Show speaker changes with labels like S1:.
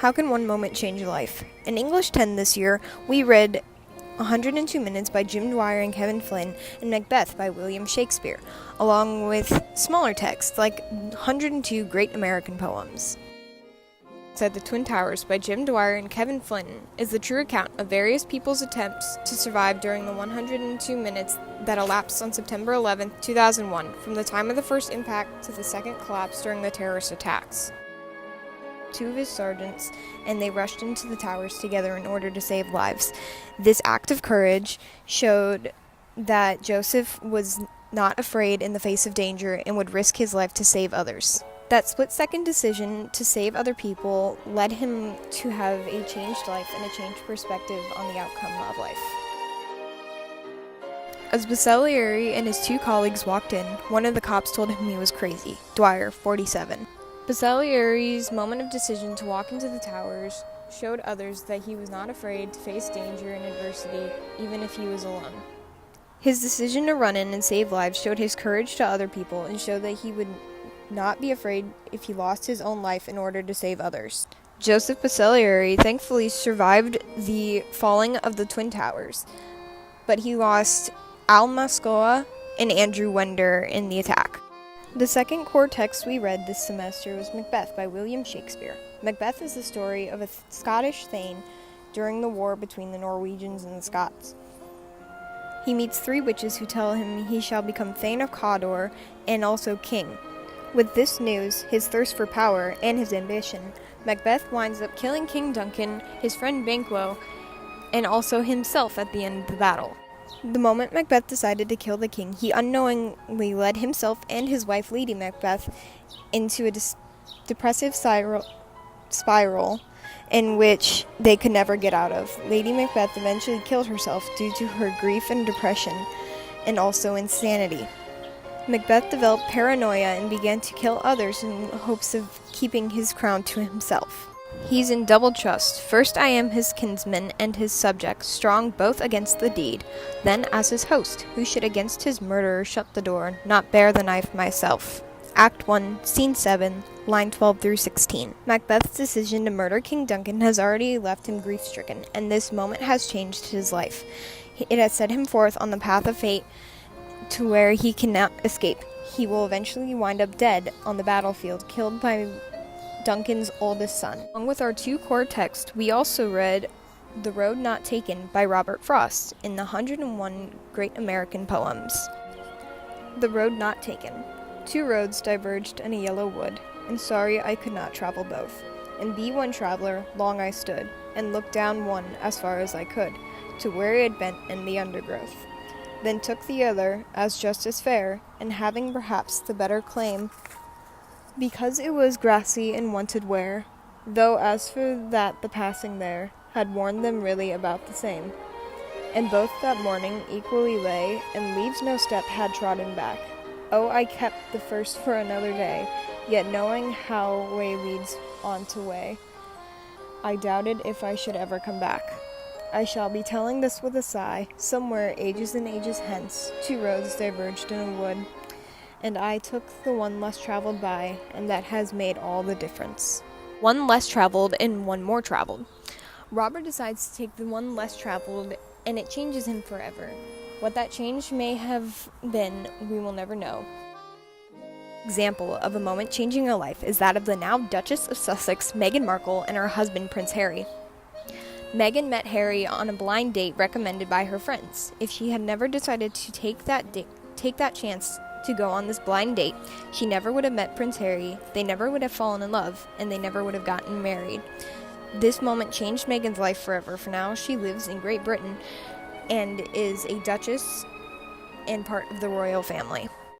S1: How can one moment change a life? In English 10 this year, we read 102 Minutes by Jim Dwyer and Kevin Flynn and Macbeth by William Shakespeare, along with smaller texts like 102 Great American Poems. Said The Twin Towers by Jim Dwyer and Kevin Flynn is the true account of various people's attempts to survive during the 102 minutes that elapsed on September 11, 2001, from the time of the first impact to the second collapse during the terrorist attacks. Two of his sergeants, and they rushed into the towers together in order to save lives. This act of courage showed that Joseph was not afraid in the face of danger and would risk his life to save others. That split-second decision to save other people led him to have a changed life and a changed perspective on the outcome of life. As Basiglieri and his two colleagues walked in, one of the cops told him he was crazy. Dwyer, 47. Basiglieri's moment of decision to walk into the towers showed others that he was not afraid to face danger and adversity, even if he was alone. His decision to run in and save lives showed his courage to other people and showed that he would not be afraid if he lost his own life in order to save others. Joseph Basiglieri thankfully survived the falling of the Twin Towers, but he lost Al Mascoa and Andrew Wender in the attack. The second core text we read this semester was Macbeth by William Shakespeare. Macbeth is the story of a Scottish thane during the war between the Norwegians and the Scots. He meets three witches who tell him he shall become Thane of Cawdor and also king. With this news, his thirst for power, and his ambition, Macbeth winds up killing King Duncan, his friend Banquo, and also himself at the end of the battle. The moment Macbeth decided to kill the king, he unknowingly led himself and his wife Lady Macbeth into a depressive spiral in which they could never get out of. Lady Macbeth eventually killed herself due to her grief and depression, and also insanity. Macbeth developed paranoia and began to kill others in hopes of keeping his crown to himself. He's in double trust. First I am his kinsman and his subject, strong both against the deed, then as his host, who should against his murderer shut the door, not bear the knife myself. Act 1, Scene 7, line 12 through 16. Macbeth's decision to murder King Duncan has already left him grief-stricken, and this moment has changed his life. It has set him forth on the path of fate to where he cannot escape. He will eventually wind up dead on the battlefield, killed by Duncan's oldest son. Along with our two core texts, we also read The Road Not Taken by Robert Frost in the 101 Great American Poems. The Road Not Taken. Two roads diverged in a yellow wood, and sorry I could not travel both. And be one traveler, long I stood, and looked down one as far as I could, to where it bent in the undergrowth. Then took the other, as just as fair, and having perhaps the better claim, because it was grassy and wanted wear, though as for that the passing there had worn them really about the same. And both that morning equally lay, and leaves no step had trodden back. Oh, I kept the first for another day, yet knowing how way leads on to way, I doubted if I should ever come back. I shall be telling this with a sigh. Somewhere, ages and ages hence, two roads diverged in a wood, and I took the one less traveled by, and that has made all the difference. One less traveled and one more traveled. Robert decides to take the one less traveled, and it changes him forever. What that change may have been, we will never know. Example of a moment changing a life is that of the now Duchess of Sussex, Meghan Markle, and her husband, Prince Harry. Meghan met Harry on a blind date recommended by her friends. If she had never decided to take that chance to go on this blind date, she never would have met Prince Harry, they never would have fallen in love, and they never would have gotten married. This moment changed Meghan's life forever, for now she lives in Great Britain and is a duchess and part of the royal family.